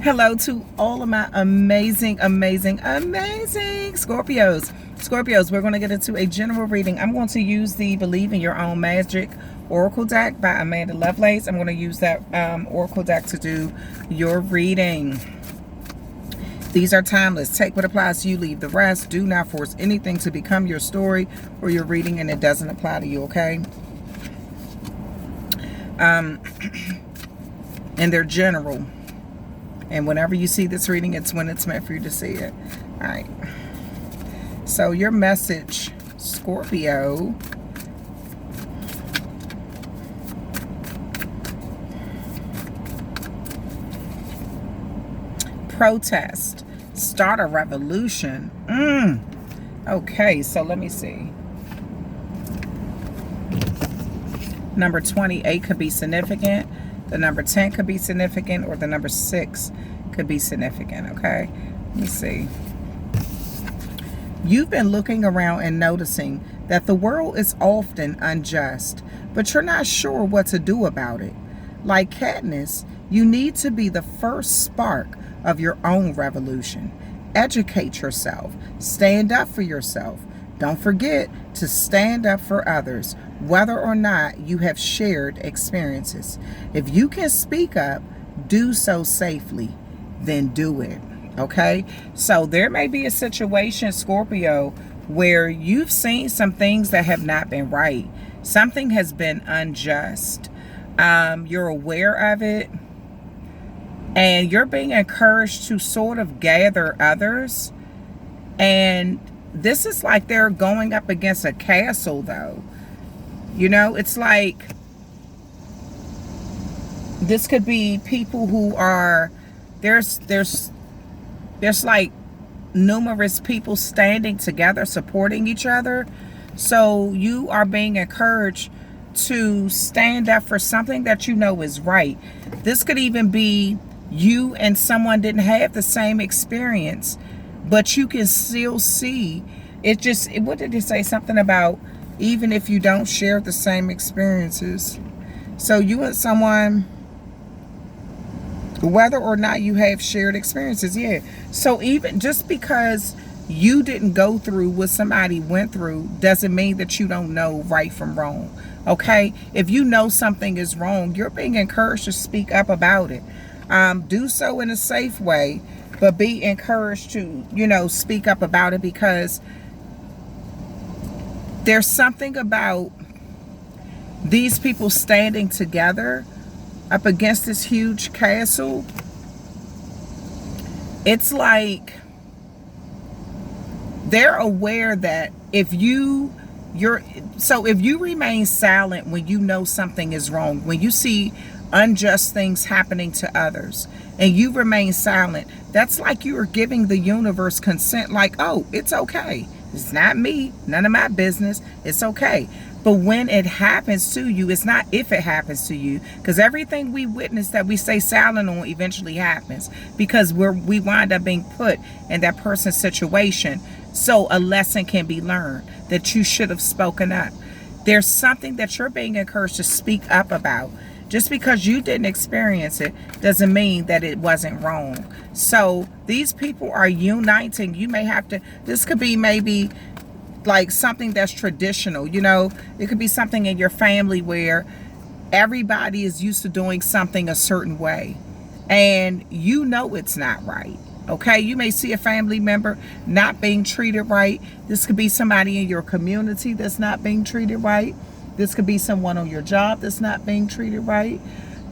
Hello to all of my amazing Scorpios. Scorpios, we're going to get into a general reading. I'm going to use the Believe in Your Own Magic Oracle deck by Amanda Lovelace. I'm going to use that Oracle deck to do your reading. These are timeless. Take what applies to you, leave the rest. Do not force anything to become your story or your reading, and it doesn't apply to you, okay? And they're general. And whenever you see this reading, it's when it's meant for you to see it. All right. So your message, Scorpio. Protest. Start a revolution. Okay, so let me see. Number 28 could be significant. The number 10 could be significant, or the number 6 could be significant, okay? Let me see. You've been looking around and noticing that the world is often unjust, but you're not sure what to do about it. Like Katniss, you need to be the first spark of your own revolution. Educate yourself. Stand up for yourself. Don't forget to stand up for others, whether or not you have shared experiences. If you can speak up, do so safely, then do it. Okay? So there may be a situation, Scorpio, where you've seen some things that have not been right. Something has been unjust. You're aware of it. And you're being encouraged to sort of gather others. And this is like they're going up against a castle, though. You know, it's like this could be people who are there's like numerous people standing together, supporting each other. So you are being encouraged to stand up for something that you know is right. This could even be you and someone didn't have the same experience, but you can still see it. What did it say? Something about even if you don't share the same experiences. So you and someone, whether or not you have shared experiences, yeah. So even just because you didn't go through what somebody went through doesn't mean that you don't know right from wrong. Okay? If you know something is wrong, you're being encouraged to speak up about it. Do so in a safe way, but be encouraged to, speak up about it, because there's something about these people standing together up against this huge castle. It's like they're aware that if you remain silent when you know something is wrong, when you see unjust things happening to others, and you remain silent, that's like you are giving the universe consent, like, oh, it's okay. It's not me, none of my business. It's okay. But when it happens to you, it's not if it happens to you, because everything we witness that we stay silent on eventually happens, because we wind up being put in that person's situation. So a lesson can be learned that you should have spoken up. There's something that you're being encouraged to speak up about. Just because you didn't experience it doesn't mean that it wasn't wrong. So these people are uniting. You may have to, this could be maybe like something that's traditional, it could be something in your family where everybody is used to doing something a certain way, and it's not right. Okay, you may see a family member not being treated right. This could be somebody in your community that's not being treated right. This could be someone on your job that's not being treated right.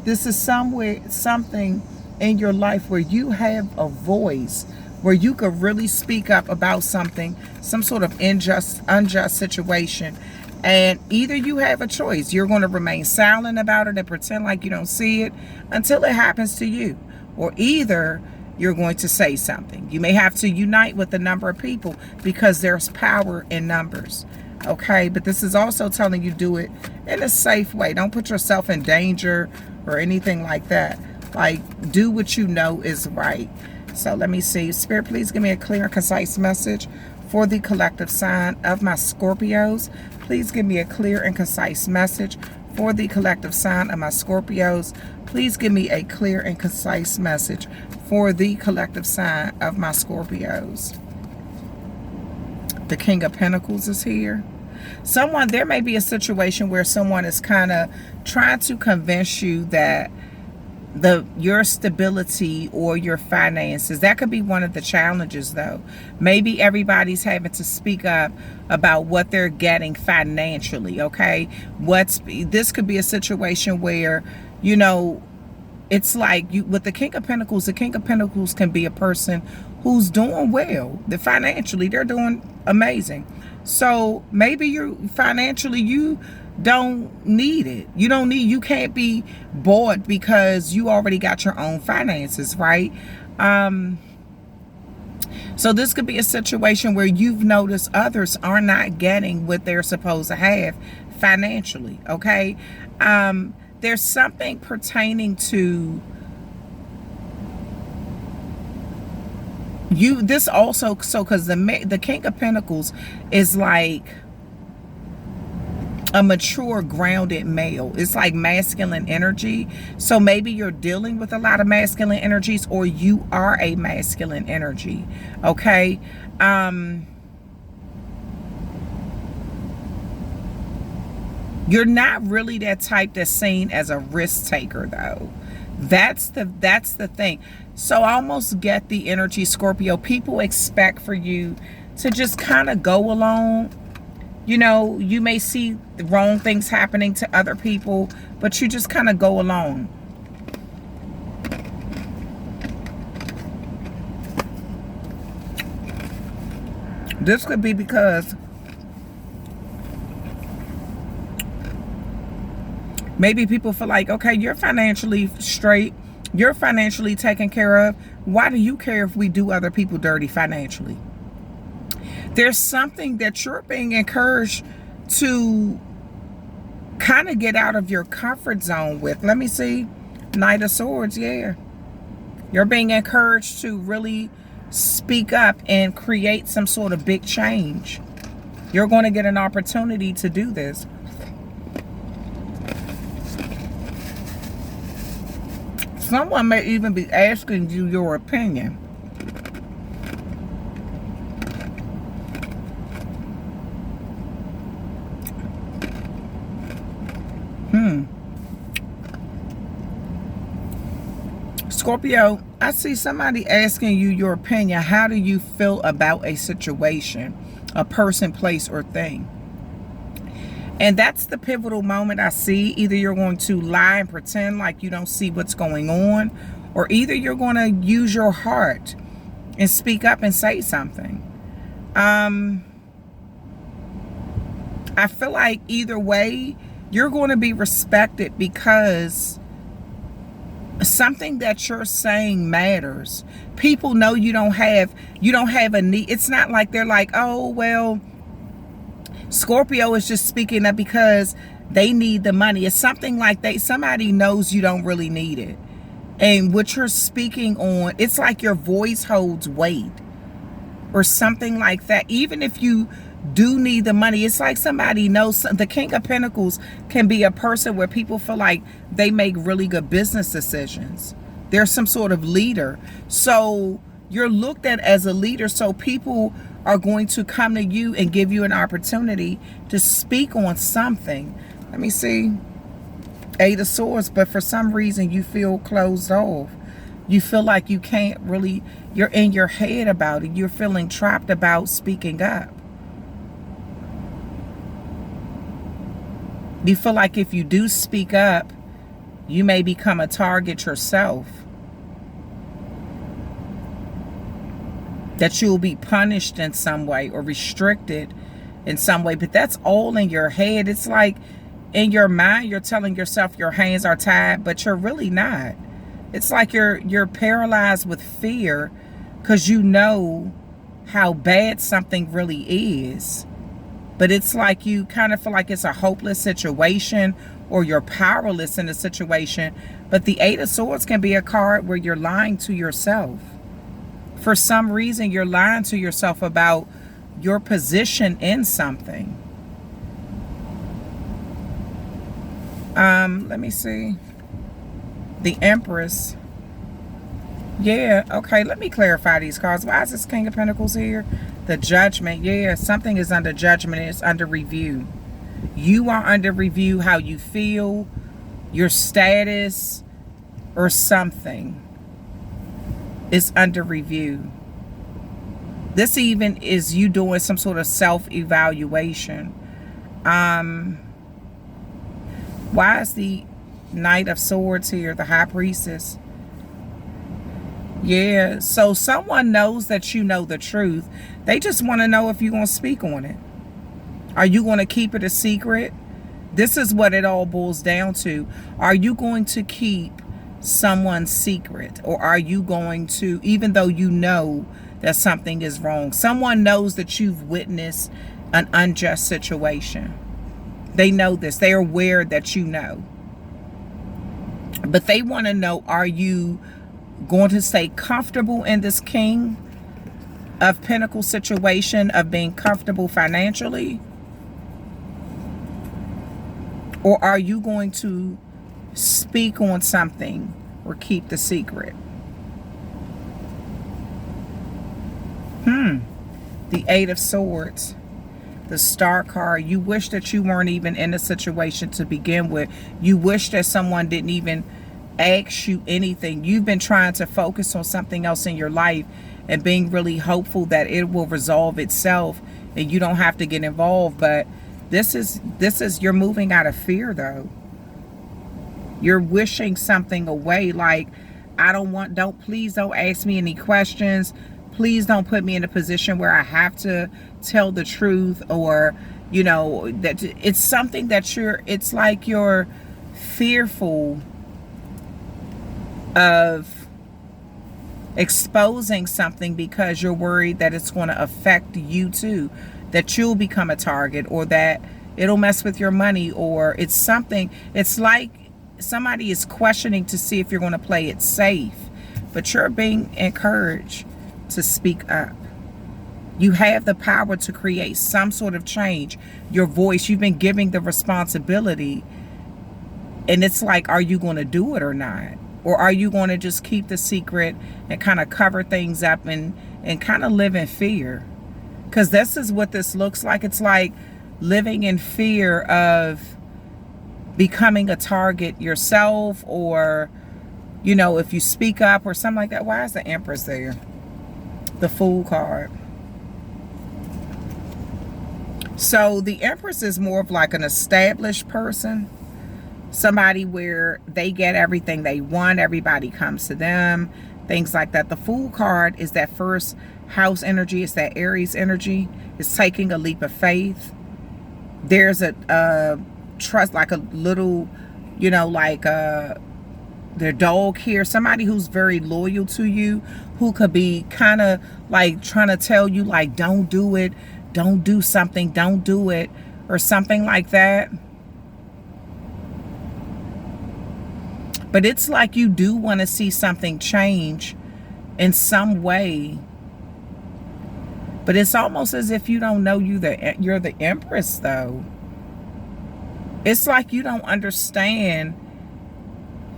This is something in your life where you have a voice, where you could really speak up about something, some sort of unjust situation. And either you have a choice. You're going to remain silent about it and pretend like you don't see it until it happens to you. Or either you're going to say something. You may have to unite with a number of people, because there's power in numbers. Okay, but this is also telling you do it in a safe way. Don't put yourself in danger or anything like that. Like, do what you know is right. So let me see. Spirit, please give me a clear and concise message for the collective sign of my Scorpios. Please give me a clear and concise message for the collective sign of my Scorpios. Please give me a clear and concise message for the collective sign of my Scorpios. The King of Pentacles is here. There may be a situation where someone is kind of trying to convince you that your stability or your finances, that could be one of the challenges though. Maybe everybody's having to speak up about what they're getting financially, okay? This could be a situation where, you know, it's like with the King of Pentacles can be a person who's doing well. Financially, they're doing amazing. So maybe you don't need it. You can't be bored because you already got your own finances, right? So this could be a situation where you've noticed others are not getting what they're supposed to have financially, okay? There's something pertaining to you. This also, because the King of Pentacles is like a mature, grounded male. It's like masculine energy. So maybe you're dealing with a lot of masculine energies, or you are a masculine energy, okay? You're not really that type that's seen as a risk taker though. That's the thing. So I almost get the energy, Scorpio. People expect for you to just kind of go along. You know, you may see the wrong things happening to other people, but you just kind of go along. This could be because maybe people feel like, okay, you're financially straight. You're financially taken care of. Why do you care if we do other people dirty financially? There's something that you're being encouraged to kind of get out of your comfort zone with. Let me see. Knight of Swords, yeah. You're being encouraged to really speak up and create some sort of big change. You're going to get an opportunity to do this. Someone may even be asking you your opinion. Scorpio, I see somebody asking you your opinion. How do you feel about a situation, a person, place, or thing? And that's the pivotal moment I see. Either you're going to lie and pretend like you don't see what's going on, or either you're going to use your heart and speak up and say something. I feel like either way, you're going to be respected because something that you're saying matters. People know you don't have a need. It's not like they're like, oh, well, Scorpio is just speaking up because they need the money. It's something like somebody knows you don't really need it. And what you're speaking on, it's like your voice holds weight or something like that. Even if you do need the money, it's like somebody knows. The King of Pentacles can be a person where people feel like they make really good business decisions. They're some sort of leader. So you're looked at as a leader. So people are going to come to you and give you an opportunity to speak on something. Let me see. Eight of Swords. But for some reason you feel closed off. You feel like you can't really, you're in your head about it. You're feeling trapped about speaking up. You feel like if you do speak up, you may become a target yourself. That you'll be punished in some way or restricted in some way. But that's all in your head. It's like in your mind, you're telling yourself your hands are tied, but you're really not. It's like you're paralyzed with fear because you know how bad something really is. But it's like you kind of feel like it's a hopeless situation or you're powerless in a situation. But the Eight of Swords can be a card where you're lying to yourself. For some reason, you're lying to yourself about your position in something. Let me see. The Empress. Yeah, okay, let me clarify these cards. Why is this King of Pentacles here? The Judgment. Yeah, something is under judgment. It's under review. You are under review, how you feel, your status, or something is under review. This even is you doing some sort of self-evaluation. Why is the Knight of Swords here, the High Priestess? Yeah, so someone knows that you know the truth. They just want to know if you're going to speak on it. Are you going to keep it a secret? This is what it all boils down to. Are you going to keep someone's secret? Or are you going to, even though you know that something is wrong, someone knows that you've witnessed an unjust situation. They know this. They're aware that you know. But they want to know, are you going to stay comfortable in this King of Pentacles situation of being comfortable financially? Or are you going to speak on something or keep the secret? The Eight of Swords. The Star card. You wish that you weren't even in a situation to begin with. You wish that someone didn't even ask you anything. You've been trying to focus on something else in your life and being really hopeful that it will resolve itself and you don't have to get involved. But this is you're moving out of fear though. You're wishing something away, like please don't ask me any questions. Please don't put me in a position where I have to tell the truth, or you know, that it's something that it's like you're fearful of exposing something because you're worried that it's going to affect you too, that you'll become a target, or that it'll mess with your money, or it's something. It's like somebody is questioning to see if you're going to play it safe, but you're being encouraged to speak up. You have the power to create some sort of change. Your voice, you've been giving the responsibility, and it's like, are you going to do it or not? Or are you going to just keep the secret and kind of cover things up and kind of live in fear? Because this is what this looks like. It's like living in fear of becoming a target yourself, or, you know, if you speak up or something like that. Why is the Empress there? The Fool card. So the Empress is more of like an established person. Somebody where they get everything they want. Everybody comes to them. Things like that. The Fool card is that first house energy. It's that Aries energy. It's taking a leap of faith. There's a trust, like a little, you know, like their dog here. Somebody who's very loyal to you, who could be kind of like trying to tell you, like, don't do it, don't do something, don't do it, or something like that. But it's like you do want to see something change in some way. But it's almost as if you don't know you're the Empress though. It's like you don't understand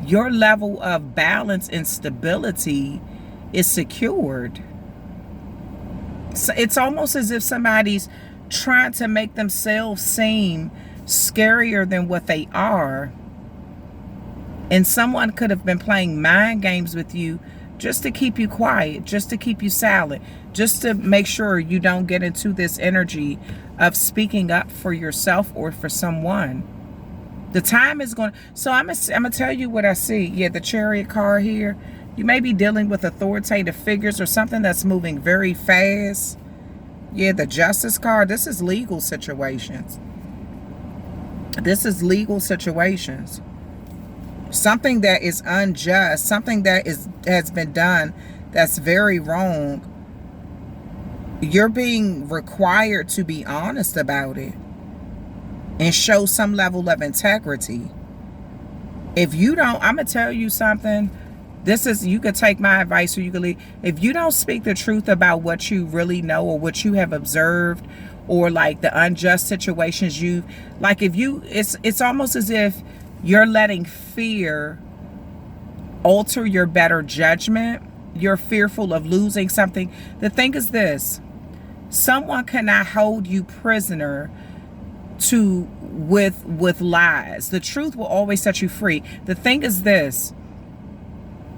your level of balance and stability is secured. So it's almost as if somebody's trying to make themselves seem scarier than what they are. And someone could have been playing mind games with you just to keep you quiet, just to keep you silent, just to make sure you don't get into this energy of speaking up for yourself or for someone. The time is going. So I'm gonna tell you what I see. Yeah, the Chariot card here. You may be dealing with authoritative figures or something that's moving very fast. Yeah, the Justice card. This is legal situations. This is legal situations. Something that is unjust, something that has been done that's very wrong. You're being required to be honest about it and show some level of integrity. If you don't, I'm gonna tell you something. This is, you could take my advice or you could leave. If you don't speak the truth about what you really know or what you have observed, or like the unjust situations you, like if you, it's almost as if You're letting fear alter your better judgment. You're fearful of losing something. The thing is this: someone cannot hold you prisoner with lies. The truth will always set you free. The thing is this: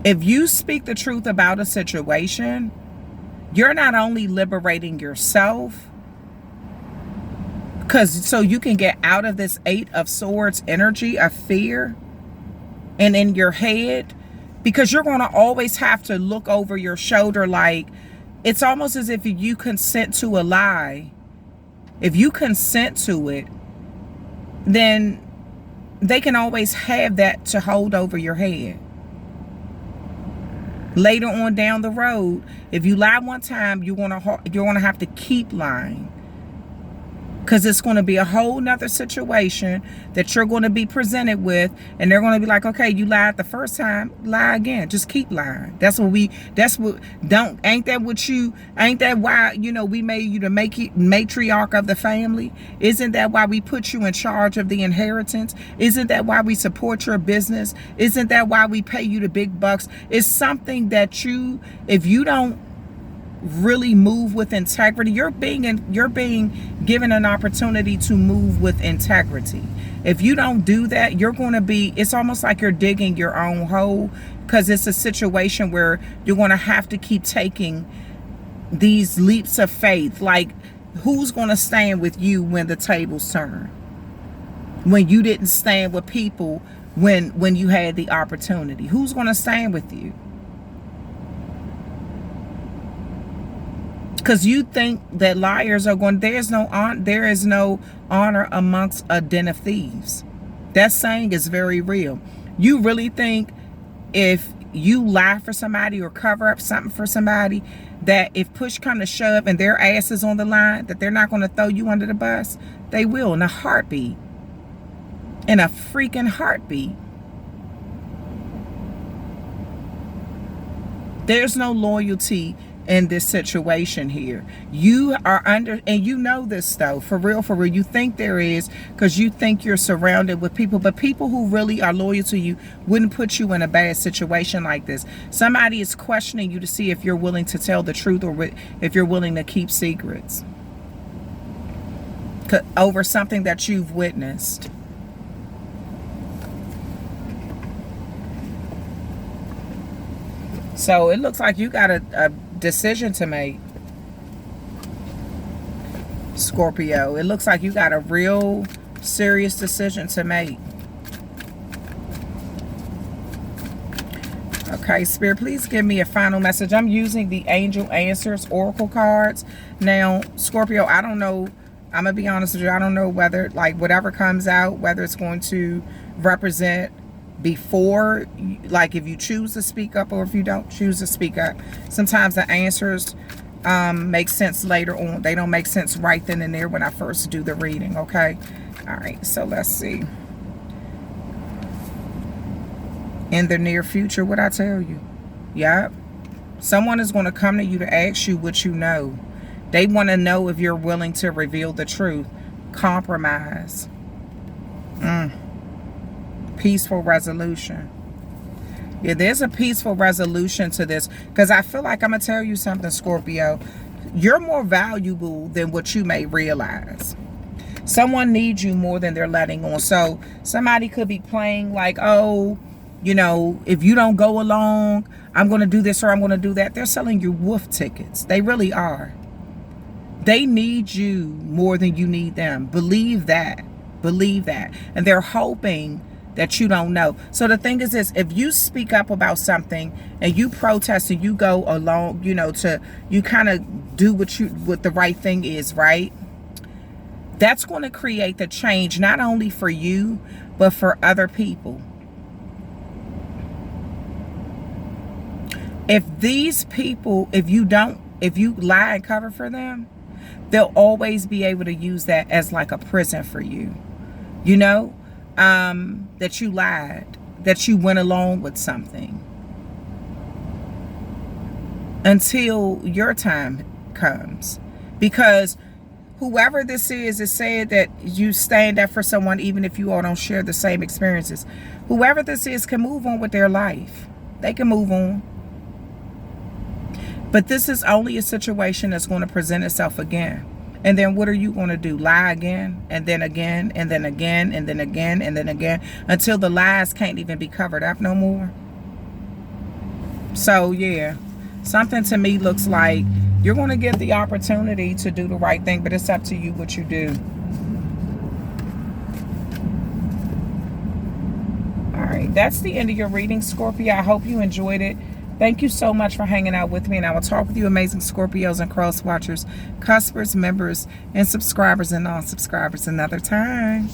if you speak the truth about a situation, you're not only liberating yourself, because so you can get out of this 8 of Swords energy of fear and in your head, because you're going to always have to look over your shoulder. Like, it's almost as if you consent to a lie. If you consent to it, then they can always have that to hold over your head. Later on down the road, if you lie one time, you're gonna have to keep lying. Because it's going to be a whole nother situation that you're going to be presented with. And they're going to be like, okay, you lied the first time, lie again. Just keep lying. Ain't that why, we made you the matriarch of the family? Isn't that why we put you in charge of the inheritance? Isn't that why we support your business? Isn't that why we pay you the big bucks? It's something that if you don't really move with integrity, you're being given an opportunity to move with integrity. If you don't do that, it's almost like you're digging your own hole, because it's a situation where you're going to have to keep taking these leaps of faith. Like, who's going to stand with you when the tables turn? When you didn't stand with people when you had the opportunity, who's going to stand with you? Because you think that liars are going, there is no honor amongst a den of thieves. That saying is very real. You really think if you lie for somebody or cover up something for somebody, that if push come to shove and their ass is on the line, that they're not going to throw you under the bus? They will, in a heartbeat. In a freaking heartbeat. There's no loyalty in this situation here. You are under, and you know this though, for real, you think there is, because you think you're surrounded with people, but people who really are loyal to you wouldn't put you in a bad situation like this. Somebody is questioning you to see if you're willing to tell the truth, or if you're willing to keep secrets over something that you've witnessed. So it looks like you got a decision to make, Scorpio. It looks like you got a real serious decision to make. Okay, Spirit, please give me a final message. I'm using the Angel Answers Oracle cards. Now, Scorpio, I don't know. I'm going to be honest with you. I don't know whether, like, whatever comes out, whether it's going to represent before, like, if you choose to speak up or if you don't choose to speak up. Sometimes the answers make sense later on. They don't make sense right then and there when I first do the reading. Okay, all right, so let's see. In the near future, what I tell you? Yep, someone is going to come to you to ask you what you know. They want to know if you're willing to reveal the truth. Compromise. Peaceful resolution. Yeah, there's a peaceful resolution to this, because I feel like, I'm going to tell you something, Scorpio. You're more valuable than what you may realize. Someone needs you more than they're letting on. So somebody could be playing like, oh, if you don't go along, I'm going to do this or I'm going to do that. They're selling you wolf tickets. They really are. They need you more than you need them. Believe that. Believe that. And they're hoping that you don't know. So the thing is this: if you speak up about something and you protest and you go along, you kind of do what the right thing is, right? That's going to create the change, not only for you, but for other people. If these people, if you lie and cover for them, they'll always be able to use that as like a prison for you. That you lied, that you went along with something until your time comes. Because whoever this is said that you stand up for someone even if you all don't share the same experiences. Whoever this is can move on with their life. They can move on. But this is only a situation that's going to present itself again. And then what are you going to do? Lie again, and then again, and then again, and then again, and then again, until the lies can't even be covered up no more. So yeah, something to me looks like you're going to get the opportunity to do the right thing, but it's up to you what you do. All right, that's the end of your reading, Scorpio. I hope you enjoyed it. Thank you so much for hanging out with me, and I will talk with you amazing Scorpios and cross watchers, cuspers, members, and subscribers and non-subscribers another time.